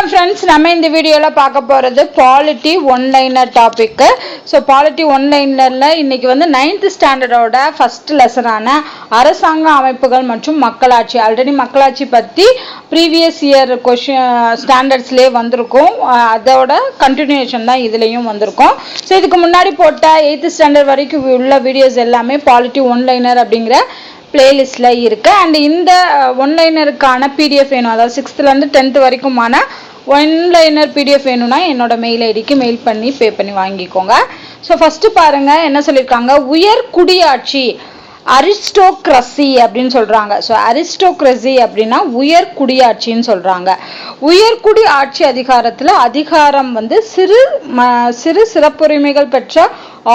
வணக்கம் ஃப்ரெண்ட்ஸ், நம்ம இந்த வீடியோவில் பார்க்க போகிறது பாலிட்டி ஒன்லைனர் டாபிக்கு. ஸோ பாலிட்டி ஒன்லைனரில் இன்றைக்கி வந்து 9th ஸ்டாண்டர்டோட ஃபஸ்ட் லெசனான அரசாங்க அமைப்புகள் மற்றும் மக்களாட்சி. ஆல்ரெடி மக்களாட்சி பற்றி ப்ரீவியஸ் இயர் ஸ்டாண்டர்ட்ஸ்லேயே வந்திருக்கும். அதோட கண்டினியூஷன் தான் இதுலேயும் வந்திருக்கும். ஸோ இதுக்கு முன்னாடி போட்ட 8th ஸ்டாண்டர்ட் வரைக்கும் உள்ள வீடியோஸ் எல்லாமே பாலிட்டி ஒன்லைனர் அப்படிங்கிற பிளேலிஸ்டில் இருக்குது. அண்ட் இந்த ஒன்லைனருக்கான பிடிஎஃப் வேணும், அதாவது 6th to 10th வரைக்குமான one-liner PDF வேணும்னா என்னோட மெயில் ஐடிக்கு மெயில் பண்ணி பே பண்ணி வாங்கிக்கோங்க. ஸோ ஃபஸ்ட்டு பாருங்கள் என்ன சொல்லியிருக்காங்க. உயர் குடியாட்சி அரிஸ்டோக்ரஸி அப்படின்னு சொல்கிறாங்க. ஸோ அரிஸ்டோக்ரஸி அப்படின்னா உயர் குடியாட்சின்னு சொல்கிறாங்க. உயர்குடி ஆட்சி அதிகாரம் வந்து சிறு சிறப்புரிமைகள் பெற்ற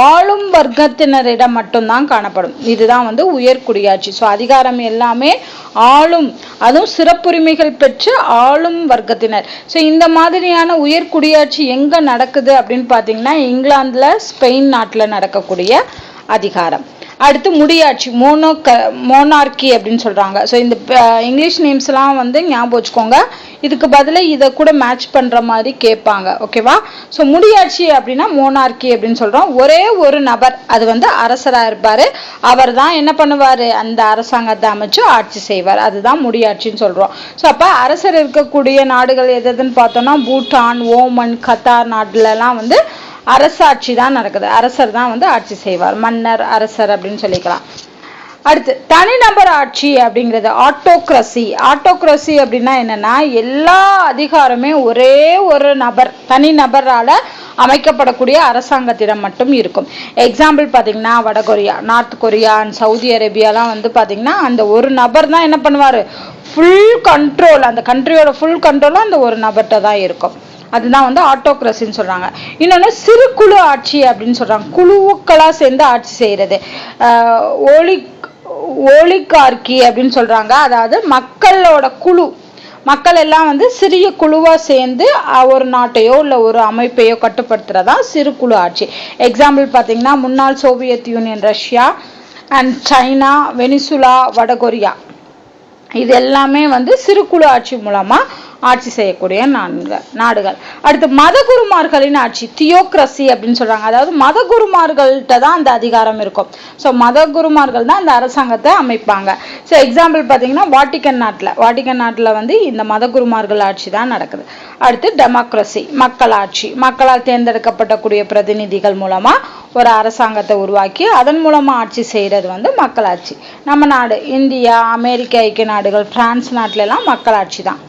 ஆளும் வர்க்கத்தினரிடம் மட்டும்தான் காணப்படும். இதுதான் வந்து உயர்குடியாட்சி. ஸோ அதிகாரம் எல்லாமே ஆளும், அதுவும் சிறப்புரிமைகள் பெற்ற ஆளும் வர்க்கத்தினர். ஸோ இந்த மாதிரியான உயர்குடியாட்சி எங்கே நடக்குது அப்படின்னு பார்த்தீங்கன்னா இங்கிலாந்தில், ஸ்பெயின் நாட்டில் நடக்கக்கூடிய அதிகாரம். அடுத்து முடியாட்சி மோனார்கி அப்படின்னு சொல்கிறாங்க. ஸோ இந்த இங்கிலீஷ் நேம்ஸ்லாம் வந்து ஞாபகம் வச்சுக்கோங்க. இதுக்கு பதிலாக இதை கூட மேட்ச் பண்ணுற மாதிரி கேட்பாங்க, ஓகேவா? ஸோ முடியாட்சி அப்படின்னா மோனார்கி அப்படின்னு சொல்கிறோம். ஒரே ஒரு நபர், அது வந்து அரசராக இருப்பார். அவர் தான் என்ன பண்ணுவார், அந்த அரசாங்கத்தை அமைச்சு ஆட்சி செய்வார். அதுதான் முடியாட்சின்னு சொல்கிறோம். ஸோ அப்போ அரசர் இருக்கக்கூடிய நாடுகள் எதுன்னு பார்த்தோம்னா பூட்டான், ஓமன், கத்தார் நாட்டிலலாம் வந்து அரசாட்சி தான் நடக்குது. அரசர் தான் வந்து ஆட்சி செய்வார். மன்னர், அரசர் அப்படின்னு சொல்லிக்கலாம். அடுத்து தனிநபர் ஆட்சி அப்படிங்கிறது ஆட்டோக்ரஸி. ஆட்டோக்ரஸி அப்படின்னா என்னன்னா எல்லா அதிகாரமே ஒரே ஒரு நபர், தனிநபரால் அமைக்கப்படக்கூடிய அரசாங்கத்திடம் மட்டும் இருக்கும். எக்ஸாம்பிள் பார்த்தீங்கன்னா வடகொரியா, நார்த் கொரியா அண்ட் சவுதி அரேபியாலாம் வந்து பார்த்தீங்கன்னா அந்த ஒரு நபர் தான் என்ன பண்ணுவார், ஃபுல் கண்ட்ரோல், அந்த கண்ட்ரியோட ஃபுல் கண்ட்ரோலும் அந்த ஒரு நபர்கிட்ட தான் இருக்கும். அதுதான் வந்து ஆட்டோக்ரஸின்னு சொல்கிறாங்க. இன்னொன்று சிறு குழு ஆட்சி அப்படின்னு சொல்கிறாங்க. குழுக்களாக சேர்ந்து ஆட்சி செய்கிறது ஓலிகார்கி அப்படின்னு சொல்கிறாங்க. அதாவது மக்களோட குழு, மக்கள் எல்லாம் வந்து சிறிய குழுவாக சேர்ந்து ஒரு நாட்டையோ இல்லை ஒரு அமைப்பையோ கட்டுப்படுத்துறதா சிறு குழு ஆட்சி. எக்ஸாம்பிள் பார்த்தீங்கன்னா முன்னாள் Soviet union, Russia and China, Venezuela, வடகொரியா, இது எல்லாமே வந்து சிறு குழு ஆட்சி மூலமாக ஆட்சி செய்யக்கூடிய நாடுகள். அடுத்து மதகுருமார்களின் ஆட்சி தியோக்ரஸி அப்படின்னு சொல்றாங்க. அதாவது மதகுருமார்கள்ட்ட தான் அந்த அதிகாரம் இருக்கும். ஸோ மதகுருமார்கள் தான் அந்த அரசாங்கத்தை அமைப்பாங்க. ஸோ எக்ஸாம்பிள் பார்த்தீங்கன்னா வாட்டிக்கன் நாட்டில் வந்து இந்த மதகுருமார்கள் ஆட்சி தான் நடக்குது. அடுத்து டெமோக்ரஸி மக்களாட்சி. மக்களால் தேர்ந்தெடுக்கப்படக்கூடிய பிரதிநிதிகள் மூலமா ஒரு அரசாங்கத்தை உருவாக்கி அதன் மூலமா ஆட்சி செய்யறது வந்து மக்களாட்சி. நம்ம நாடு இந்தியா, அமெரிக்க ஐக்கிய நாடுகள், பிரான்ஸ் நாட்டில எல்லாம் மக்களாட்சி தான்.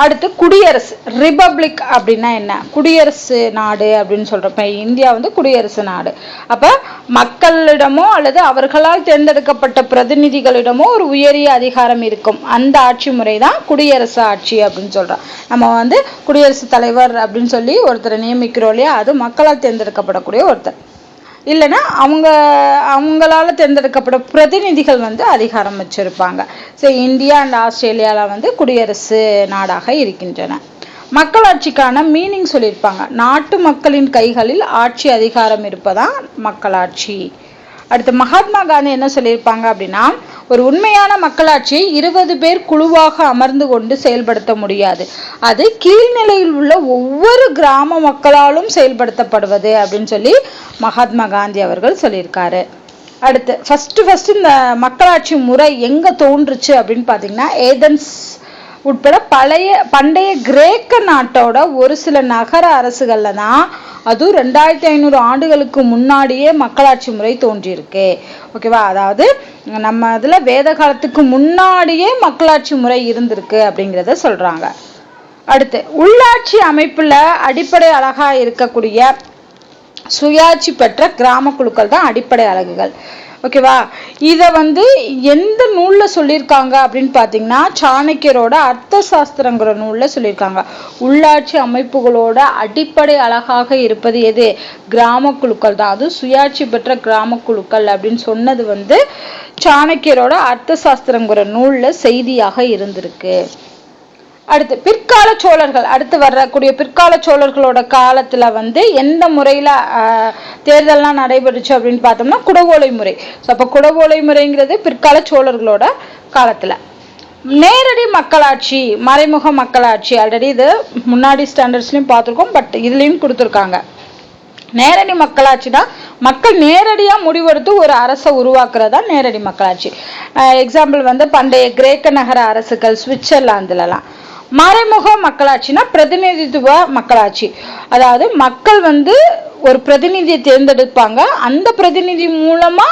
அடுத்து குடியரசு ரிபப்ளிக் அப்படின்னா என்ன, குடியரசு நாடு அப்படின்னு சொல்றோம். இப்போ இந்தியா வந்து குடியரசு நாடு. அப்போ மக்களிடமோ அல்லது அவர்களால் தேர்ந்தெடுக்கப்பட்ட பிரதிநிதிகளிடமோ ஒரு உயரிய அதிகாரம் இருக்கும். அந்த ஆட்சி முறை தான் குடியரசு ஆட்சி அப்படின்னு சொல்றோம். நம்ம வந்து குடியரசுத் தலைவர் அப்படின்னு சொல்லி ஒருத்தரை நியமிக்கிறோம் இல்லையா, அது மக்களால் தேர்ந்தெடுக்கப்படக்கூடிய ஒருத்தர். இல்லைன்னா அவங்களால தேர்ந்தெடுக்கப்பட்ட பிரதிநிதிகள் வந்து அதிகாரம் வச்சிருப்பாங்க. ஸோ இந்தியா அண்ட் ஆஸ்திரேலியாவில் வந்து குடியரசு நாடாக இருக்கின்றன. மக்களாட்சிக்கான மீனிங் சொல்லியிருப்பாங்க. நாட்டு மக்களின் கைகளில் ஆட்சி அதிகாரம் இருப்பதான் மக்களாட்சி. அடுத்து மகாத்மா காந்தி என்ன சொல்லியிருப்பாங்க அப்படின்னா, ஒரு உண்மையான மக்களாட்சியை 20 பேர் குழுவாக அமர்ந்து கொண்டு செயல்படுத்த முடியாது. அது கீழ்நிலையில் உள்ள ஒவ்வொரு கிராம மக்களாலும் செயல்படுத்தப்படுவது அப்படின்னு சொல்லி மகாத்மா காந்தி அவர்கள் சொல்லியிருக்காரு. அடுத்து ஃபர்ஸ்ட் இந்த மக்களாட்சி முறை எங்க தோன்றுச்சு அப்படின்னு பார்த்தீங்கன்னா ஏதென்ஸ் உட்பட பண்டைய கிரேக்க நாட்டோட ஒரு சில நகர அரசுகள்ல தான், அதுவும் 2500 ஆண்டுகளுக்கு முன்னாடியே மக்களாட்சி முறை தோன்றியிருக்கு, ஓகேவா? அதாவது நம்ம இதுல வேத காலத்துக்கு முன்னாடியே மக்களாட்சி முறை இருந்திருக்கு அப்படிங்கிறத சொல்றாங்க. அடுத்து உள்ளாட்சி அமைப்புல அடிப்படை அழகா இருக்கக்கூடிய சுயாட்சி பெற்ற கிராம குழுக்கள் தான் அடிப்படை அலகுகள், ஓகேவா? இதை வந்து எந்த நூலில் சொல்லியிருக்காங்க அப்படின்னு பார்த்தீங்கன்னா சாணக்கியரோட அர்த்த சாஸ்திரங்கிற நூலில் சொல்லியிருக்காங்க. உள்ளாட்சி அமைப்புகளோட அடிப்படை அழகாக இருப்பது எது, கிராம குழுக்கள் தான். அது சுயாட்சி பெற்ற கிராம குழுக்கள் அப்படின்னு சொன்னது வந்து சாணக்கியரோட அர்த்த சாஸ்திரங்கிற நூலில் செய்தியாக இருந்திருக்கு. அடுத்து பிற்கால சோழர்கள், அடுத்து வரக்கூடிய பிற்கால சோழர்களோட காலத்துல வந்து எந்த முறையில தேர்தல்லாம் நடைபெறுச்சு அப்படின்னு பார்த்தோம்னா குடவோலை முறை. ஸோ அப்போ குடவோலை முறைங்கிறது பிற்கால சோழர்களோட காலத்துல. நேரடி மக்களாட்சி, மறைமுக மக்களாட்சி. ஆல்ரெடி இது முன்னாடி ஸ்டாண்டர்ட்ஸ்லயும் பார்த்துருக்கோம், பட் இதுலயும் கொடுத்துருக்காங்க. நேரடி மக்களாட்சினா மக்கள் நேரடியா முடிவெடுத்து ஒரு அரசை உருவாக்குறதா நேரடி மக்களாட்சி. எக்ஸாம்பிள் வந்து பண்டைய கிரேக்க நகர அரசுகள், சுவிட்சர்லாந்துலலாம். மறைமுக மக்களாட்சினா பிரதிநிதித்துவ மக்களாட்சி. அதாவது மக்கள் வந்து ஒரு பிரதிநிதியை தேர்ந்தெடுப்பாங்க, அந்த பிரதிநிதி மூலமா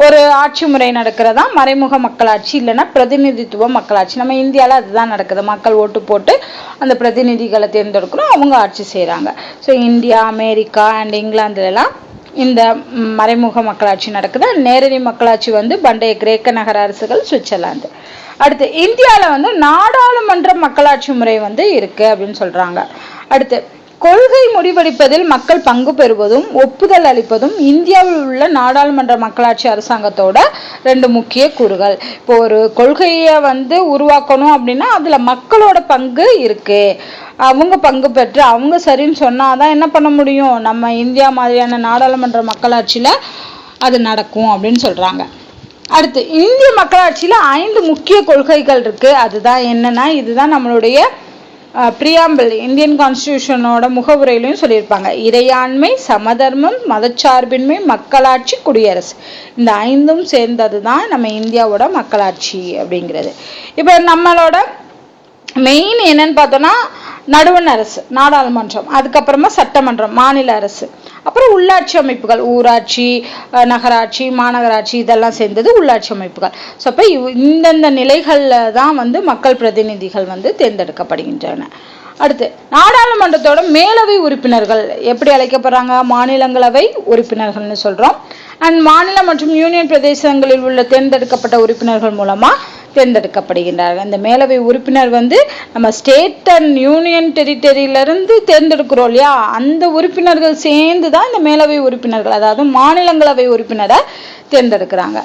ஒரு ஆட்சி முறை நடக்கிறதா மறைமுக மக்களாட்சி, இல்லைன்னா பிரதிநிதித்துவ மக்களாட்சி. நம்ம இந்தியாவில் அதுதான் நடக்குது. மக்கள் ஓட்டு போட்டு அந்த பிரதிநிதிகளை தேர்ந்தெடுக்கிறோம், அவங்க ஆட்சி செய்கிறாங்க. ஸோ இந்தியா, அமெரிக்கா அண்ட் இங்கிலாந்துலலாம் இந்த மறைமுக மக்களாட்சி நடக்குது. நேரடி மக்களாட்சி வந்து பண்டைய கிரேக்க நகர அரசுகள், சுவிட்சர்லாந்து. அடுத்து இந்தியாவில் வந்து நாடாளுமன்ற மக்களாட்சி முறை வந்து இருக்கு அப்படின்னு சொல்றாங்க. அடுத்து கொள்கை முடிவெடுப்பதில் மக்கள் பங்கு பெறுவதும் ஒப்புதல் அளிப்பதும் இந்தியாவில் உள்ள நாடாளுமன்ற மக்களாட்சி அரசாங்கத்தோட 2 முக்கிய கூறுகள். இப்போ ஒரு கொள்கையை வந்து உருவாக்கணும் அப்படின்னா அதுல மக்களோட பங்கு இருக்கு. அவங்க பங்கு பெற்று அவங்க சரின்னு சொன்னாதான் என்ன பண்ண முடியும், நம்ம இந்தியா மாதிரியான நாடாளுமன்ற மக்களாட்சியில அது நடக்கும் அப்படின்னு சொல்றாங்க. அடுத்து இந்திய மக்களாட்சியில 5 முக்கிய கொள்கைகள் இருக்கு. அதுதான் என்னன்னா, இதுதான் நம்மளுடைய பிரியாம்பிள் இந்தியன் கான்ஸ்டிடியூஷனோட முகவுரையிலையும் சொல்லியிருப்பாங்க. இறையாண்மை, சமதர்மம், மதச்சார்பின்மை, மக்களாட்சி, குடியரசு. இந்த 5ம் சேர்ந்தது தான் நம்ம இந்தியாவோட மக்களாட்சி அப்படிங்கிறது. இப்போ நம்மளோட மெயின் என்னன்னு பார்த்தோம்னா நடுவண் அரசு, நாடாளுமன்றம், அதுக்கப்புறமா சட்டமன்றம், மாநில அரசு, அப்புறம் உள்ளாட்சி அமைப்புகள், ஊராட்சி, நகராட்சி, மாநகராட்சி, இதெல்லாம் சேர்ந்தது உள்ளாட்சி அமைப்புகள். ஸோ அப்போ இந்தந்த நிலைகளில் தான் வந்து மக்கள் பிரதிநிதிகள் வந்து தேர்ந்தெடுக்கப்படுகின்றன. அடுத்து நாடாளுமன்றத்தோட மேலவை உறுப்பினர்கள் எப்படி அழைக்கப்படுறாங்க, மாநிலங்களவை உறுப்பினர்கள்னு சொல்றோம். அண்ட் மாநில மற்றும் யூனியன் பிரதேசங்களில் உள்ள தேர்ந்தெடுக்கப்பட்ட உறுப்பினர்கள் மூலமா தேர்ந்தெடுக்கப்படுகின்றார்கள். இந்த மேலவை உறுப்பினர் வந்து நம்ம ஸ்டேட் அண்ட் யூனியன் டெரிட்டரியிலிருந்து தேர்ந்தெடுக்கிறோம் இல்லையா, அந்த உறுப்பினர்கள் சேர்ந்து தான் இந்த மேலவை உறுப்பினர்கள், அதாவது மாநிலங்களவை உறுப்பினரை தேர்ந்தெடுக்கிறாங்க.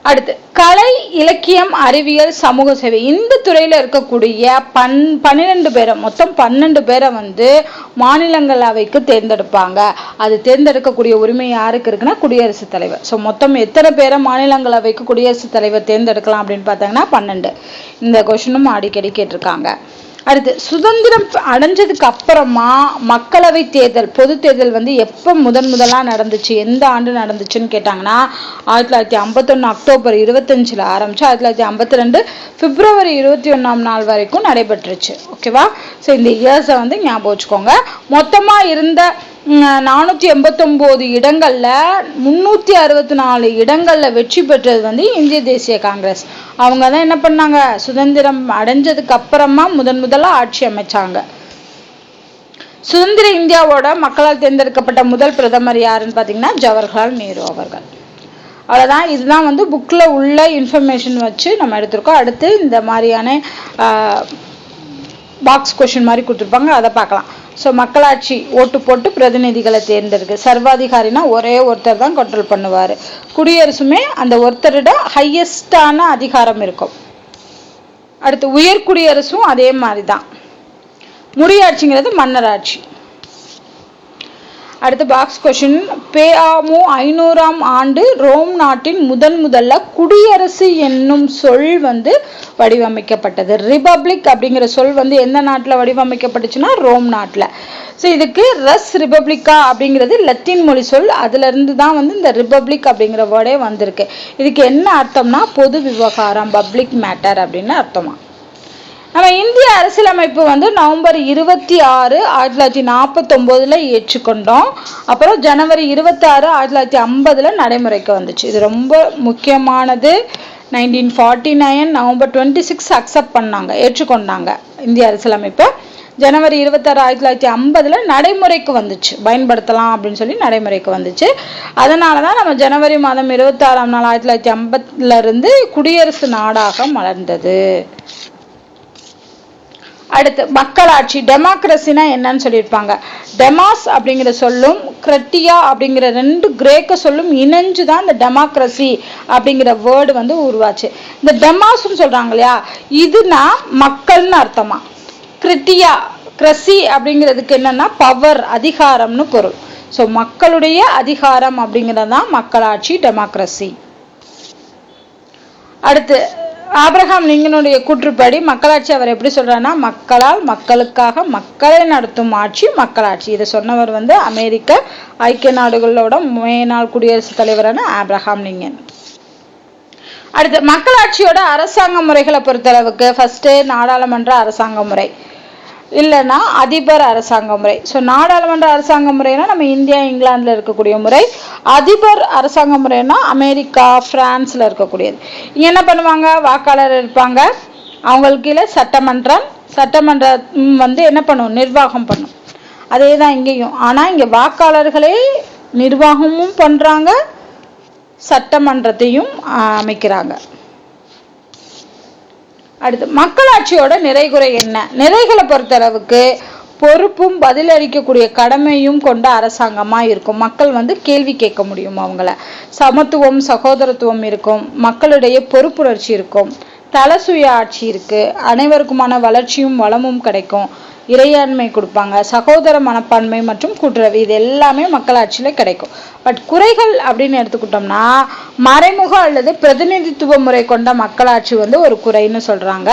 அடுத்து கலை, இலக்கியம், அறிவியல், சமூக சேவை, இந்த துறையில இருக்கக்கூடிய 12 பேரை, மொத்தம் 12 பேரை வந்து மாநிலங்களவைக்கு தேர்ந்தெடுப்பாங்க. அது தேர்ந்தெடுக்கக்கூடிய உரிமை யாருக்கு இருக்குன்னா குடியரசுத் தலைவர். ஸோ மொத்தம் எத்தனை பேரை மாநிலங்களவைக்கு குடியரசுத் தலைவர் தேர்ந்தெடுக்கலாம் அப்படின்னு பார்த்தாங்கன்னா 12. இந்த கொஸ்டினும் அடிக்கடி கேட்டிருக்காங்க. அடுத்து சுதந்திரம் அடைஞ்சதுக்கு அப்புறமா மக்களவை தேர்தல், பொது தேர்தல் வந்து எப்போ முதலா நடந்துச்சு, எந்த ஆண்டு நடந்துச்சுன்னு கேட்டாங்கன்னா 1951 அக்டோபர் 25 ஆரம்பிச்சு 1952 பிப்ரவரி 21 வரைக்கும் நடைபெற்றுச்சு. ஓகேவா? ஸோ இந்த இயர்ஸை வந்து ஞாபகம் வச்சுக்கோங்க. மொத்தமா இருந்த 489 இடங்கள்ல 364 இடங்கள்ல வெற்றி பெற்றது வந்து இந்திய தேசிய காங்கிரஸ். அவங்க தான் என்ன பண்ணாங்க, சுதந்திரம் அடைஞ்சதுக்கு அப்புறமா முதலா ஆட்சி அமைச்சாங்க. சுதந்திர இந்தியாவோட மக்களால் தேர்ந்தெடுக்கப்பட்ட முதல் பிரதமர் யாருன்னு பாத்தீங்கன்னா ஜவஹர்லால் நேரு அவர்கள். அவ்வளவுதான். இதுதான் வந்து புக்ல உள்ள இன்ஃபர்மேஷன் வச்சு நம்ம எடுத்திருக்கோம். அடுத்து இந்த மாதிரியான பாக்ஸ் கொஸ்டின் மாதிரி கொடுத்துருப்பாங்க, அதை பார்க்கலாம். ஸோ மக்களாட்சி ஓட்டு போட்டு பிரதிநிதிகளை தேர்ந்தெடுக்கு. சர்வாதிகாரினா ஒரே ஒருத்தர் தான் கண்ட்ரோல் பண்ணுவார். குடியரசுமே அந்த ஒருத்தரோட ஹையஸ்டான அதிகாரம் இருக்கும். அடுத்து உயர் குடியரசும் அதே மாதிரி தான். முடியாட்சிங்கிறது மன்னராட்சி. அடுத்து பாக்ஸ் கொஸ்டின், பேஆமு 500ஆம் ஆண்டு ரோம் நாட்டின் முதல்ல குடியரசு என்னும் சொல் வந்து வடிவமைக்கப்பட்டது. ரிபப்ளிக் அப்படிங்கிற சொல் வந்து எந்த நாட்டில் வடிவமைக்கப்பட்டுச்சுன்னா ரோம் நாட்டில். ஸோ இதுக்கு ரஸ் ரிபப்ளிகா அப்படிங்கிறது லத்தீன் மொழி சொல், அதுல இருந்து தான் வந்து இந்த ரிபப்ளிக் அப்படிங்கிற வேர்டே வந்திருக்கு. இதுக்கு என்ன அர்த்தம்னா பொது விவகாரம், பப்ளிக் மேட்டர் அப்படின்னு அர்த்தமா. நம்ம இந்திய அரசியலமைப்பு வந்து நவம்பர் 26, 1949 ஏற்றுக்கொண்டோம். அப்புறம் ஜனவரி 26, 1950 நடைமுறைக்கு வந்துச்சு. இது ரொம்ப முக்கியமானது. 1949 நவம்பர் 26 அக்செப்ட் பண்ணாங்க, ஏற்றுக்கொண்டாங்க இந்திய அரசியலமைப்பு. ஜனவரி 26, 1950 நடைமுறைக்கு வந்துச்சு, பயன்படுத்தலாம் அப்படின்னு சொல்லி நடைமுறைக்கு வந்துச்சு. அதனாலதான் நம்ம ஜனவரி மாதம் 26ஆம் நாள் 1950 இருந்து குடியரசு நாடாக மலர்ந்தது. அடுத்து மக்களாட்சி, டெமோக்ரஸினா என்னன்னு சொல்லியிருப்பாங்க. டெமாஸ் அப்படிங்கிற சொல்லும் கிரட்டியா அப்படிங்கிற 2 கிரேக்க சொல்லும் இணைஞ்சுதான் இந்த டெமோக்ரஸி அப்படிங்கிற வேர்டு வந்து உருவாச்சு. இந்த டெமாஸ்ன்னு சொல்றாங்க இல்லையா, இதுனா மக்கள்னு அர்த்தமா. கிரிட்டியா, கிரசி அப்படிங்கிறதுக்கு என்னன்னா பவர், அதிகாரம்னு பொருள். ஸோ மக்களுடைய அதிகாரம் அப்படிங்கிறதான் மக்களாட்சி, டெமோக்ரஸி. அடுத்து ஆபிரகாம் லிங்கனுடைய கூற்றுப்படி மக்களாட்சி அவர் எப்படி சொல்றாருன்னா, மக்களால் மக்களுக்காக மக்களை நடத்தும் ஆட்சி மக்களாட்சி. இதை சொன்னவர் வந்து அமெரிக்க ஐக்கிய நாடுகளோட மேனாள் குடியரசுத் தலைவரான ஆபிரகாம் லிங்கன். அடுத்து மக்களாட்சியோட அரசாங்க முறைகளை பொறுத்தளவுக்கு ஃபர்ஸ்ட் நாடாளுமன்ற அரசாங்க முறை, இல்லைன்னா அதிபர் அரசாங்க முறை. ஸோ நாடாளுமன்ற அரசாங்க முறைனா நம்ம இந்தியா இங்கிலாந்துல இருக்கக்கூடிய முறை. அதிபர் அரசாங்க முறைனா அமெரிக்கா பிரான்ஸ்ல இருக்கக்கூடியது. இங்க என்ன பண்ணுவாங்க, வாக்காளர் இருப்பாங்க, அவங்களுக்கு கீழே சட்டமன்றம் வந்து என்ன பண்ணும், நிர்வாகம் பண்ணும். அதே தான் இங்கேயும். ஆனா இங்க வாக்காளர்களே நிர்வாகமும் பண்றாங்க, சட்டமன்றத்தையும் அமைக்கிறாங்க. அடுத்து மக்களாட்சியோட நிறைகுறை என்ன? நிறைகளை பொறுத்தளவுக்கு பொறுப்பும் பதிலளிக்கக்கூடிய கடமையும் கொண்ட அரசாங்கமா இருக்கும். மக்கள் வந்து கேள்வி கேட்க முடியும் அவங்கள. சமத்துவம் சகோதரத்துவம் இருக்கும், மக்களிடையே பொறுப்புணர்ச்சி இருக்கும், தலசுய ஆட்சி இருக்கு, அனைவருக்குமான வளர்ச்சியும் வளமும் கிடைக்கும், இறையாண்மை கொடுப்பாங்க, சகோதர மனப்பான்மை மற்றும் கூட்டுறவு, இது எல்லாமே மக்களாட்சியில கிடைக்கும். பட் குறைகள் அப்படின்னு எடுத்துக்கிட்டோம்னா மறைமுக அல்லது பிரதிநிதித்துவ முறை கொண்ட மக்களாட்சி வந்து ஒரு குறைன்னு சொல்றாங்க.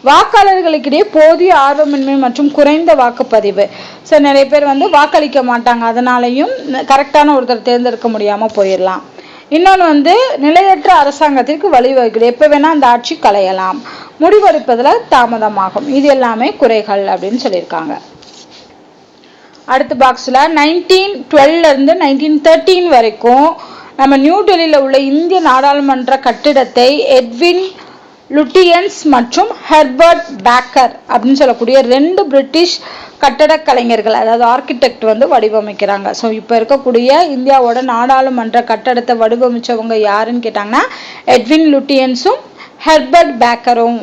வாக்காளர்களுக்கிடையே போதிய ஆர்வமின்மை மற்றும் குறைந்த வாக்குப்பதிவு. ஸோ நிறைய பேர் வந்து வாக்களிக்க மாட்டாங்க, அதனாலையும் கரெக்டான ஒருத்தர் தேர்ந்தெடுக்க முடியாம போயிடலாம். இன்னொன்று வந்து நிலையற்ற அரசாங்கத்திற்கு வழிவகுக்குது, எப்போ வேணா அந்த ஆட்சி களையலாம், முடிவெடுப்பதில் தாமதமாகும், இது எல்லாமே குறைகள் அப்படின்னு சொல்லியிருக்காங்க. அடுத்த பாக்ஸில் 1912 இருந்து 1913 வரைக்கும் நம்ம நியூ டெல்லியில் உள்ள இந்திய நாடாளுமன்ற கட்டிடத்தை எட்வின் லுட்டியன்ஸ் மற்றும் ஹெர்பர்ட் பேக்கர் அப்படின்னு சொல்லக்கூடிய 2 பிரிட்டிஷ் கட்டடக் கலைஞர்கள், அதாவது ஆர்கிடெக்ட் வந்து வடிவமைக்கிறாங்க. ஸோ இப்போ இருக்கக்கூடிய இந்தியாவோட நாடாளுமன்ற கட்டடத்தை வடிவமைச்சவங்க யாருன்னு கேட்டாங்கன்னா எட்வின் லுட்டியன்ஸும் ஹெர்பர்ட் பேக்கரும்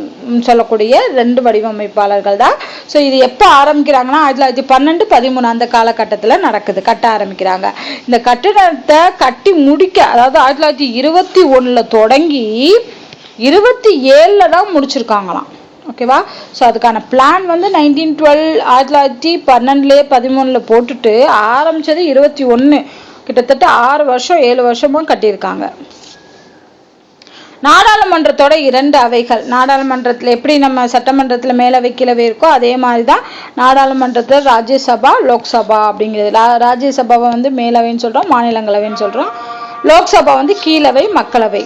சொல்லக்கூடிய 2 வடிவமைப்பாளர்கள் தான். ஸோ இது எப்போ ஆரம்பிக்கிறாங்கன்னா 1912-13 அந்த காலகட்டத்தில் நடக்குது, கட்ட ஆரம்பிக்கிறாங்க. இந்த கட்டிடத்தை கட்டி முடிக்க, அதாவது 1921 தொடங்கி 27 தான் முடிச்சிருக்காங்களாம். ஓகேவா? ஸோ அதுக்கான பிளான் வந்து 1912 போட்டுட்டு ஆரம்பிச்சது 21, கிட்டத்தட்ட 6 வருஷம் 7 வருஷமும் கட்டியிருக்காங்க. நாடாளுமன்றத்தோட 2 அவைகள். நாடாளுமன்றத்தில் எப்படி நம்ம சட்டமன்றத்தில் மேலவை கீழவை இருக்கோ அதே மாதிரி தான் நாடாளுமன்றத்தில் ராஜ்யசபா லோக்சபா அப்படிங்கிறது. ராஜ்யசபாவை வந்து மேலவைன்னு சொல்றோம், மாநிலங்களவைன்னு சொல்றோம். லோக்சபா வந்து கீழவை மக்களவை.